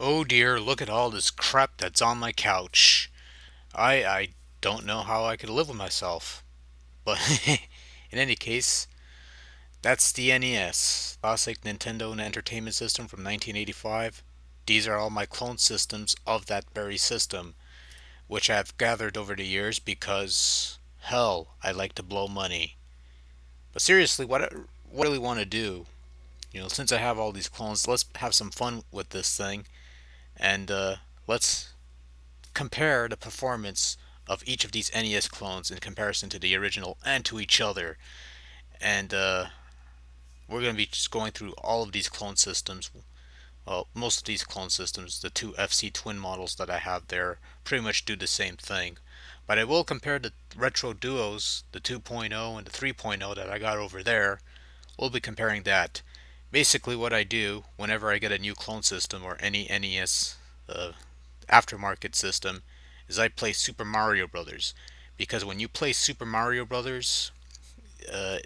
Oh dear, look at all this crap that's on my couch. I don't know how I could live with myself. But in any case, that's the NES, classic Nintendo Entertainment System from 1985. These are all my clone systems of that very system, which I've gathered over the years because, hell, I like to blow money. But seriously, what I really want to do, since I have all these clones, let's have some fun with this thing and let's compare the performance of each of these NES clones in comparison to the original and to each other. And we're going to be just going through all of these clone systems. Well, most of these clone systems, the two FC Twin models that I have there, pretty much do the same thing. But I will compare the retro duos, the 2.0 and the 3.0 that I got over there. We'll be comparing that. Basically, what I do whenever I get a new clone system or any NES aftermarket system is I play Super Mario Brothers. Because when you play Super Mario Brothers,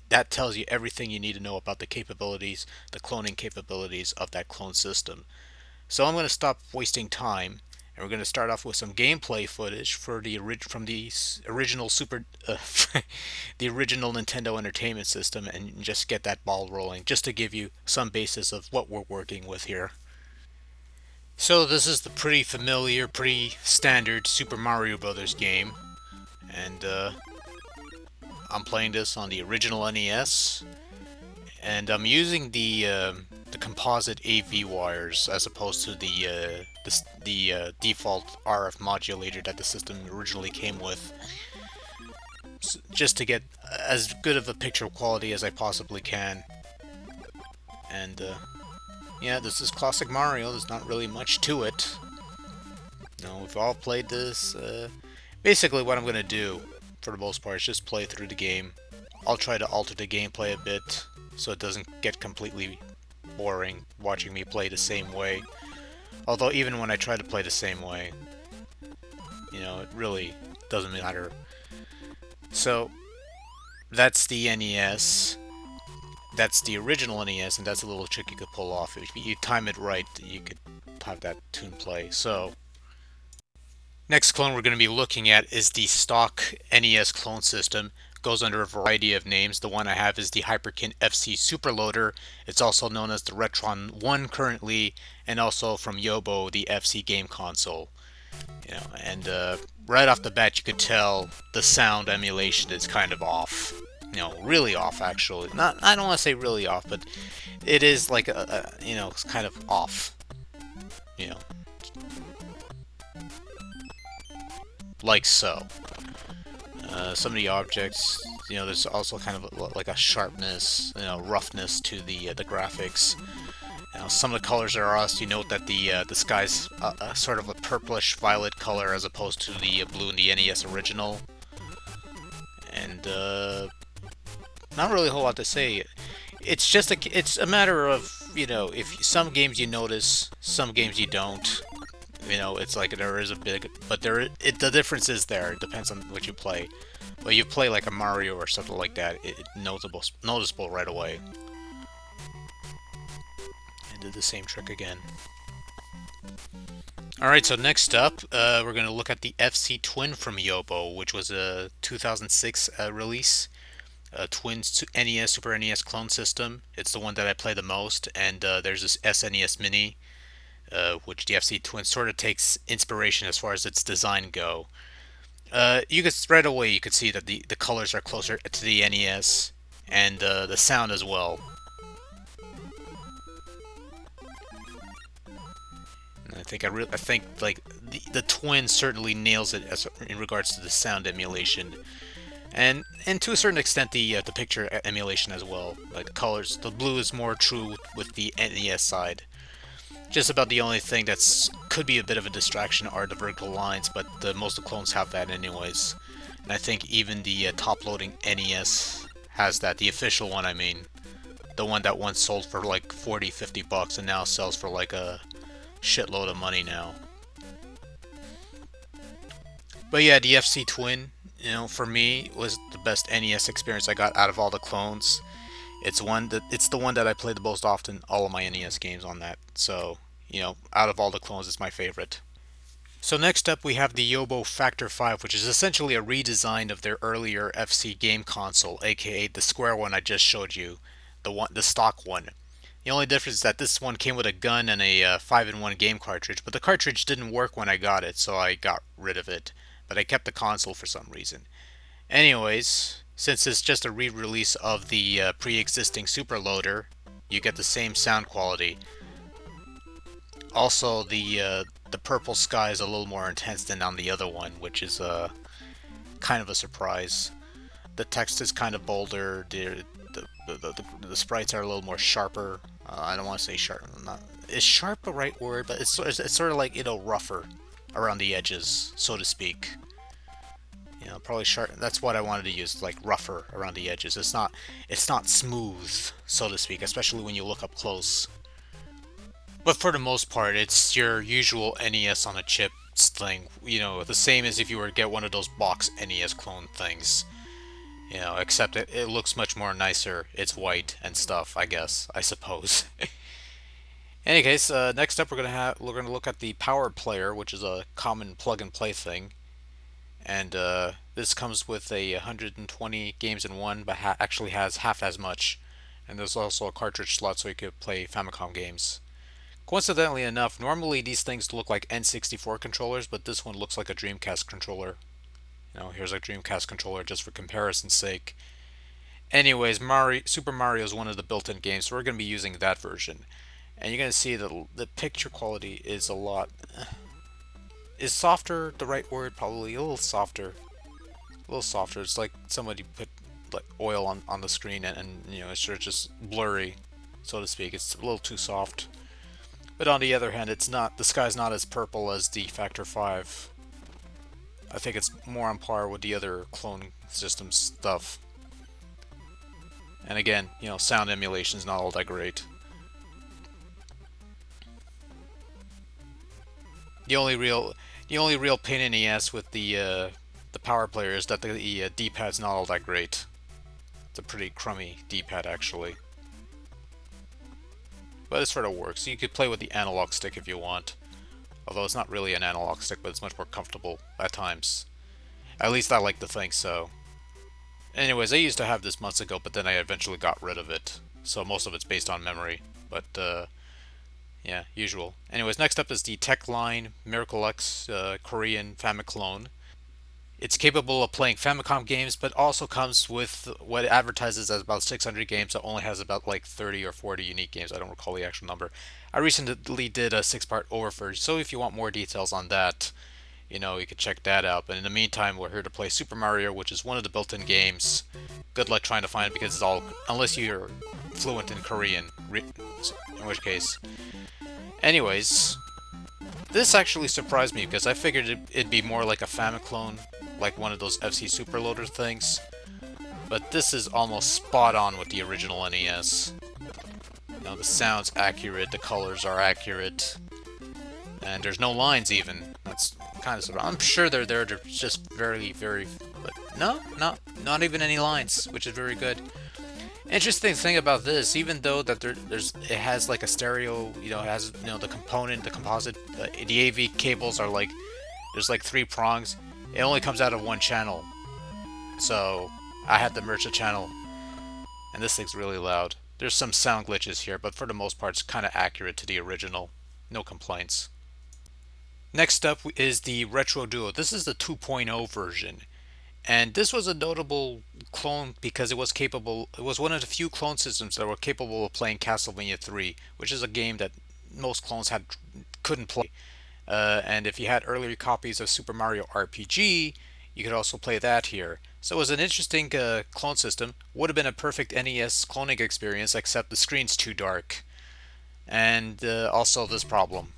that tells you everything you need to know about the capabilities, the cloning capabilities of that clone system. So I'm going to stop wasting time, and we're going to start off with some gameplay footage for from the original the original Nintendo Entertainment System, and just get that ball rolling, just to give you some basis of what we're working with here. So this is the pretty familiar, pretty standard Super Mario Brothers game, and I'm playing this on the original NES, and I'm using the composite AV wires as opposed to the default RF modulator that the system originally came with, just to get as good of a picture quality as I possibly can. And yeah, this is classic Mario. There's not really much to it. No, we've all played this. Basically, what I'm gonna do for the most part is just play through the game. I'll try to alter the gameplay a bit so it doesn't get completely boring watching me play the same way. Although even when I try to play the same way, it really doesn't matter. So that's the NES. That's the original NES, and that's a little trick you could pull off. If you time it right, you could have that tune play. So next clone we're going to be looking at is the stock NES clone system. Goes under a variety of names. The one I have is the Hyperkin FC Superloader. It's also known as the Retron 1 currently, and also from Yobo, the FC game console. And right off the bat you could tell the sound emulation is kind of off. Really off actually. Not, I don't want to say really off, but it is like it's kind of off. You know, like so. Some of the objects, there's also kind of like a sharpness, roughness to the graphics. Some of the colors are us. You note that the sky's sort of a purplish violet color as opposed to the blue in the NES original. And not really a whole lot to say. It's just it's a matter of if some games you notice, some games you don't. It's like there is a big, but the difference is there. It depends on what you play. But you play like a Mario or something like that, it's noticeable right away. And did the same trick again. Alright, so next up, we're going to look at the FC Twin from Yobo, which was a 2006 release. Twin's NES, Super NES clone system. It's the one that I play the most, and there's this SNES Mini, which the FC Twin sort of takes inspiration as far as its design go. You could right away you could see that the colors are closer to the NES, and the sound as well. And I think like the Twin certainly nails it in regards to the sound emulation, and to a certain extent the picture emulation as well. Like the colors, the blue is more true with the NES side. Just about the only thing that's could be a bit of a distraction are the vertical lines, but most of the clones have that anyways. And I think even the top-loading NES has that, the official one I mean. The one that once sold for like $40-50 and now sells for like a shitload of money now. But yeah, the FC Twin, for me, was the best NES experience I got out of all the clones. It's the one that I play the most often, all of my NES games on that. So, out of all the clones, it's my favorite. So next up we have the Yobo Factor 5, which is essentially a redesign of their earlier FC game console, aka the square one I just showed you, the stock one. The only difference is that this one came with a gun and a 5-in-1 game cartridge, but the cartridge didn't work when I got it, so I got rid of it. But I kept the console for some reason. Anyways, since it's just a re-release of the pre-existing superloader, you get the same sound quality. Also, the purple sky is a little more intense than on the other one, which is kind of a surprise. The text is kind of bolder. The sprites are a little more sharper. I don't want to say sharp. Is sharp the right word? But it's sort of like, rougher around the edges, so to speak. Probably sharp. That's what I wanted to use, like rougher around the edges. It's not smooth, so to speak, especially when you look up close. But for the most part, it's your usual NES-On-A-Chip thing. The same as if you were to get one of those box NES clone things. Except it looks much more nicer. It's white and stuff, I suppose. In any case, next up we're gonna look at the Power Player, which is a common plug-and-play thing. And this comes with 120 games in one, but actually has half as much. And there's also a cartridge slot so you could play Famicom games. Coincidentally enough, normally these things look like N64 controllers, but this one looks like a Dreamcast controller. Here's a Dreamcast controller just for comparison's sake. Anyways, Super Mario is one of the built-in games, so we're going to be using that version. And you're going to see that the picture quality is a lot... Is softer the right word? Probably a little softer. A little softer. It's like somebody put like oil on the screen and it's sort of just blurry, so to speak. It's a little too soft. But on the other hand, the sky's not as purple as the Factor 5. I think it's more on par with the other clone system stuff. And again, sound emulation is not all that great. The only real pain in the ass with the Power Player is that the D-pad's not all that great. It's a pretty crummy D-pad actually. But it sort of works. You could play with the analog stick if you want. Although it's not really an analog stick, but it's much more comfortable at times. At least I like to think so. Anyways, I used to have this months ago, but then I eventually got rid of it. So most of it's based on memory. But, yeah, usual. Anyways, next up is the Techline Miracle X Korean Famiclone. It's capable of playing Famicom games, but also comes with what it advertises as about 600 games. It only has about like 30 or 40 unique games. I don't recall the actual number. I recently did a 6-part overview, so if you want more details on that, you could check that out. But in the meantime, we're here to play Super Mario, which is one of the built-in games. Good luck trying to find it because it's all, unless you're fluent in Korean, in which case. Anyways, this actually surprised me because I figured it'd be more like a Famiclone, like one of those FC Superloader things. But this is almost spot on with the original NES. The sound's accurate, the colors are accurate, and there's no lines even. That's kind of surprising. I'm sure they're there, they're just very, very... But no, not even any lines, which is very good. Interesting thing about this, even though that it has like a stereo, it has the composite, the AV cables are like, there's like 3 prongs. It only comes out of 1 channel, so I had to merge the channel, and this thing's really loud. There's some sound glitches here, but for the most part, it's kind of accurate to the original. No complaints. Next up is the Retro Duo. This is the 2.0 version. And this was a notable clone because it was one of the few clone systems that were capable of playing Castlevania 3, which is a game that most clones couldn't play. And if you had earlier copies of Super Mario RPG, you could also play that here. So it was an interesting clone system. Would have been a perfect NES cloning experience, except the screen's too dark. And also this problem.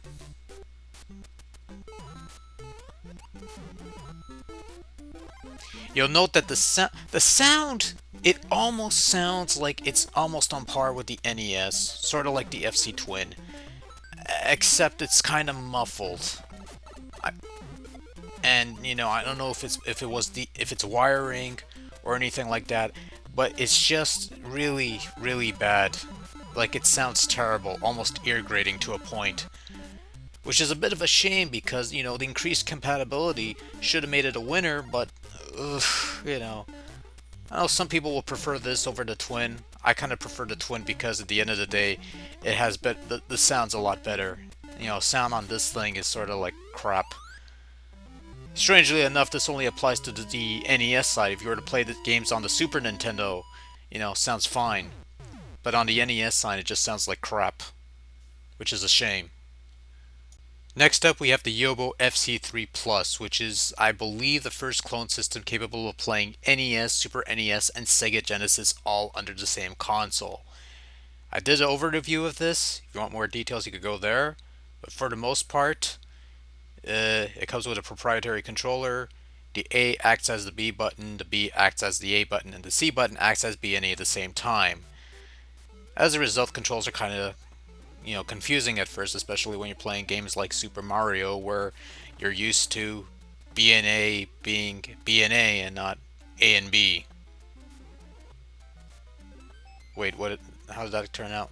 You'll note that the sound, it almost sounds like it's almost on par with the NES, sort of like the FC Twin, except it's kind of muffled. And I don't know if it's wiring or anything like that, but it's just really, really bad. Like, it sounds terrible, almost ear grating to a point. which is a bit of a shame because, you know, the increased compatibility should have made it a winner, but, ugh, you know, I know some people will prefer this over the Twin. I kind of prefer the Twin because at the end of the day, it has the sound's a lot better. You know, sound on this thing is sort of like crap. Strangely enough, this only applies to the NES side. If you were to play the games on the Super Nintendo, you know, sounds fine. But on the NES side, it just sounds like crap, which is a shame. Next up, we have the Yobo FC3 Plus, which is, I believe, the first clone system capable of playing NES, Super NES, and Sega Genesis all under the same console. I did an overview of this. If you want more details, you could go there. But for the most part, it comes with a proprietary controller. The A acts as the B button, the B acts as the A button, and the C button acts as B and A at the same time. As a result, controls are kind of, you know, confusing at first, especially when you're playing games like Super Mario, where you're used to B and A being B and A and not A and B. Wait, what? How did that turn out?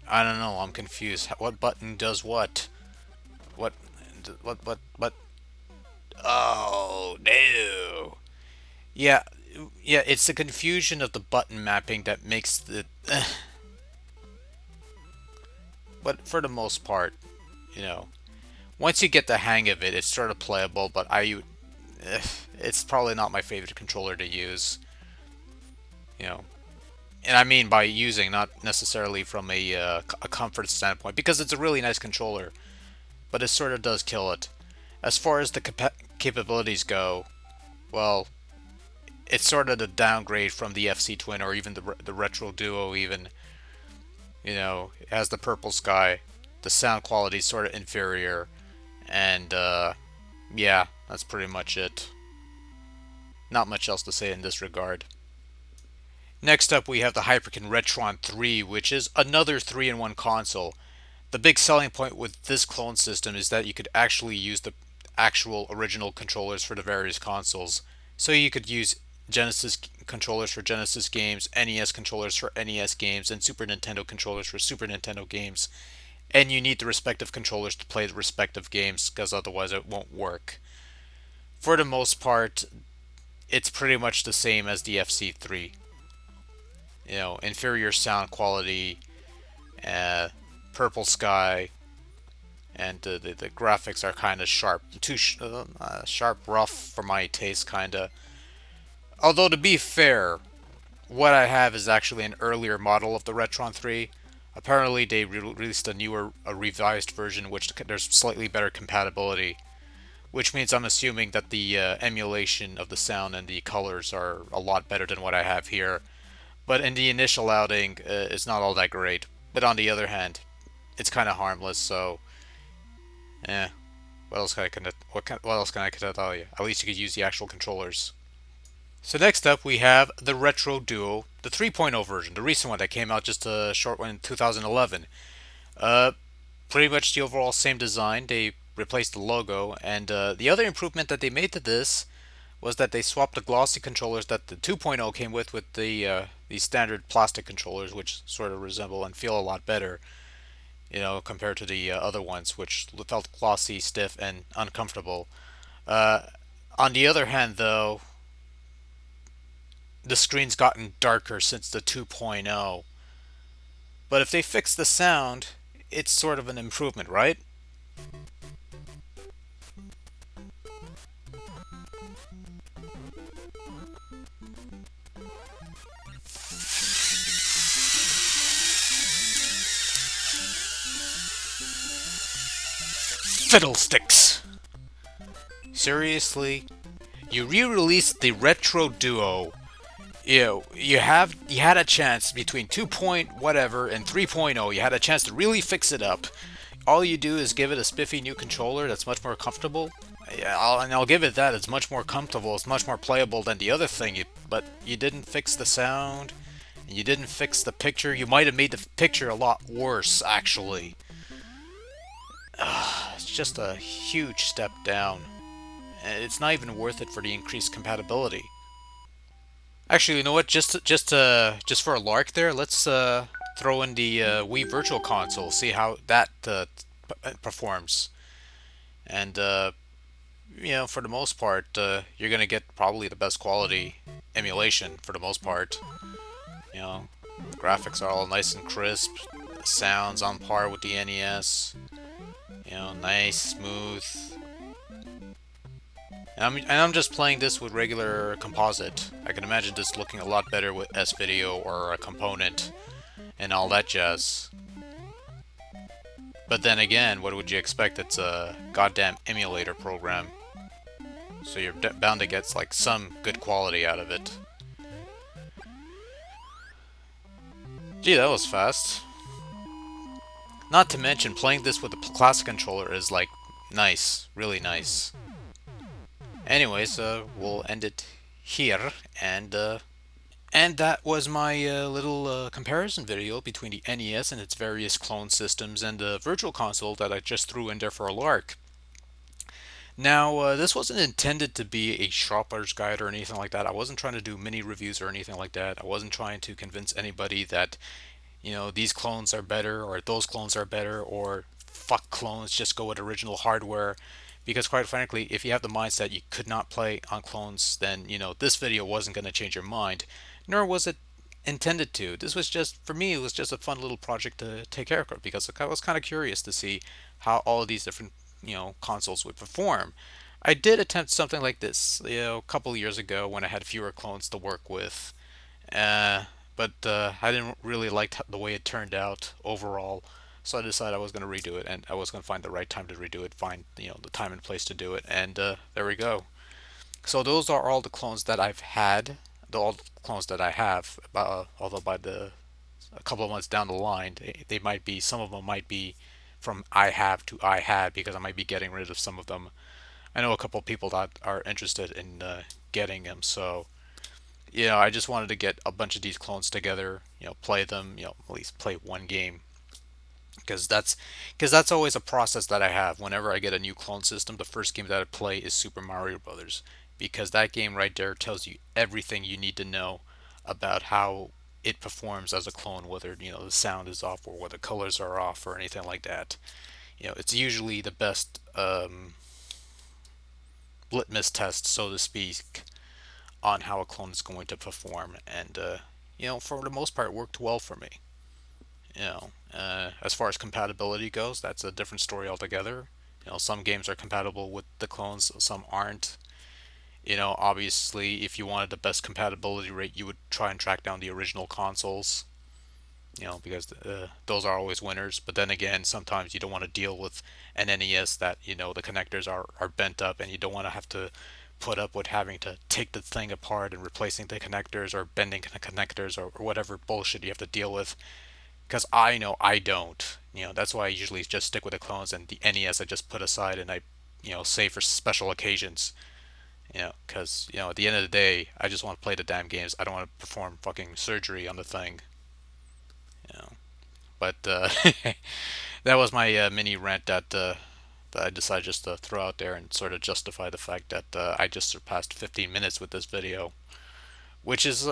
I don't know. I'm confused. What button does what? What? What? Oh no! Yeah, yeah. It's the confusion of the button mapping that makes the. But for the most part, you know, once you get the hang of it, it's sort of playable. But it's probably not my favorite controller to use. You know, and I mean by using, not necessarily from a comfort standpoint, because it's a really nice controller, but it sort of does kill it. As far as the capabilities go, well, it's sort of the downgrade from the FC Twin or even the Retro Duo even. You know, it has the purple sky, the sound quality is sort of inferior, and yeah, that's pretty much it. Not much else to say in this regard. Next up, we have the Hyperkin Retron 3, which is another 3-in-1 console. The big selling point with this clone system is that you could actually use the actual original controllers for the various consoles. So you could use Genesis controllers for Genesis games, NES controllers for NES games, and Super Nintendo controllers for Super Nintendo games. And you need the respective controllers to play the respective games, because otherwise it won't work. For the most part, it's pretty much the same as the FC3. You know, inferior sound quality, purple sky, and the graphics are kind of sharp, too sharp, rough for my taste, kind of. Although to be fair, what I have is actually an earlier model of the Retron 3. Apparently, they released a revised version, which there's slightly better compatibility, which means I'm assuming that the emulation of the sound and the colors are a lot better than what I have here. But in the initial outing, it's not all that great. But on the other hand, it's kind of harmless, so eh. What else can I tell you? At least you could use the actual controllers. So next up we have the Retro Duo, the 3.0 version, the recent one that came out just a short one in 2011. Uh, Pretty much the overall same design. They replaced the logo, and the other improvement that they made to this was that they swapped the glossy controllers that the 2.0 came with the standard plastic controllers, which sort of resemble and feel a lot better, you know, compared to the other ones, which felt glossy, stiff, and uncomfortable. Uh, on the other hand, though, the screen's gotten darker since the 2.0. But if they fix the sound, it's sort of an improvement, right? Fiddlesticks! Seriously? You re-released the Retro Duo. You had a chance between 2 point whatever and 3.0. You had a chance to really fix it up. All you do is give it a spiffy new controller that's much more comfortable. Yeah, I'll give it that. It's much more comfortable. It's much more playable than the other thing. But you didn't fix the sound. And you didn't fix the picture. You might have made the picture a lot worse, actually. It's just a huge step down. And it's not even worth it for the increased compatibility. Actually, you know what? Just for a lark there, let's throw in the Wii Virtual Console. See how that performs. And for the most part, you're gonna get probably the best quality emulation for the most part. You know, graphics are all nice and crisp, sounds on par with the NES. Nice, smooth. And I'm just playing this with regular composite. I can imagine this looking a lot better with S-Video or a component and all that jazz. But then again, what would you expect? It's a goddamn emulator program. So you're bound to get like some good quality out of it. Gee, that was fast. Not to mention, playing this with the classic controller is like nice, really nice. Anyways, we'll end it here, and that was my little comparison video between the NES and its various clone systems and the Virtual Console that I just threw in there for a lark. Now, this wasn't intended to be a shopper's guide or anything like that. I wasn't trying to do mini reviews or anything like that. I wasn't trying to convince anybody that, these clones are better or those clones are better or fuck clones, just go with original hardware. Because quite frankly, if you have the mindset you could not play on clones, then, this video wasn't going to change your mind, nor was it intended to. This was just, for me, it was just a fun little project to take care of because I was kind of curious to see how all of these different, consoles would perform. I did attempt something like this, a couple of years ago when I had fewer clones to work with. But I didn't really like the way it turned out overall. So I decided I was going to redo it, and I was going to find the right time to redo it, find the time and place to do it, and there we go. So those are all the clones that I've had, all the clones that I have. Although by a couple of months down the line, they might be, some of them might be from I have to I had, because I might be getting rid of some of them. I know a couple of people that are interested in getting them, so I just wanted to get a bunch of these clones together, play them, at least play one game. Because that's always a process that I have. Whenever I get a new clone system, the first game that I play is Super Mario Brothers, because that game right there tells you everything you need to know about how it performs as a clone, whether the sound is off or whether colors are off or anything like that. It's usually the best litmus test, so to speak, on how a clone is going to perform, and for the most part, it worked well for me. As far as compatibility goes, that's a different story altogether. Some games are compatible with the clones, some aren't. Obviously, if you wanted the best compatibility rate, you would try and track down the original consoles, because those are always winners. But then again, sometimes you don't want to deal with an NES that, the connectors are bent up, and you don't want to have to put up with having to take the thing apart and replacing the connectors or bending the connectors or whatever bullshit you have to deal with. Because I know I don't. That's why I usually just stick with the clones, and the NES I just put aside and I, save for special occasions. Because, at the end of the day, I just want to play the damn games. I don't want to perform fucking surgery on the thing. But that was my mini rant that I decided just to throw out there and sort of justify the fact that I just surpassed 15 minutes with this video, which is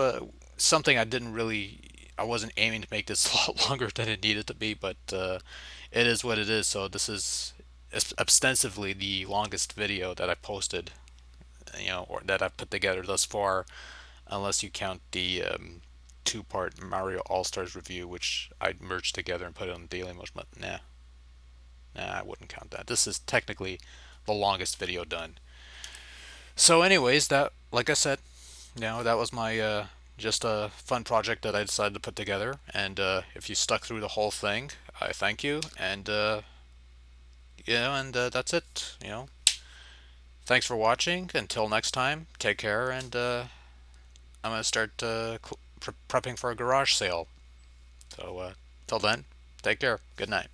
something I wasn't aiming to make this a lot longer than it needed to be, but it is what it is. So this is ostensibly the longest video that I posted, or that I've put together thus far, unless you count the two-part Mario All-Stars review, which I merged together and put it on Daily Motion, but nah, I wouldn't count that. This is technically the longest video done. So anyways, that, like I said, that was my just a fun project that I decided to put together, and if you stuck through the whole thing, I thank you, and that's it. Thanks for watching. Until next time, take care, and I'm gonna start prepping for a garage sale. So till then, take care. Good night.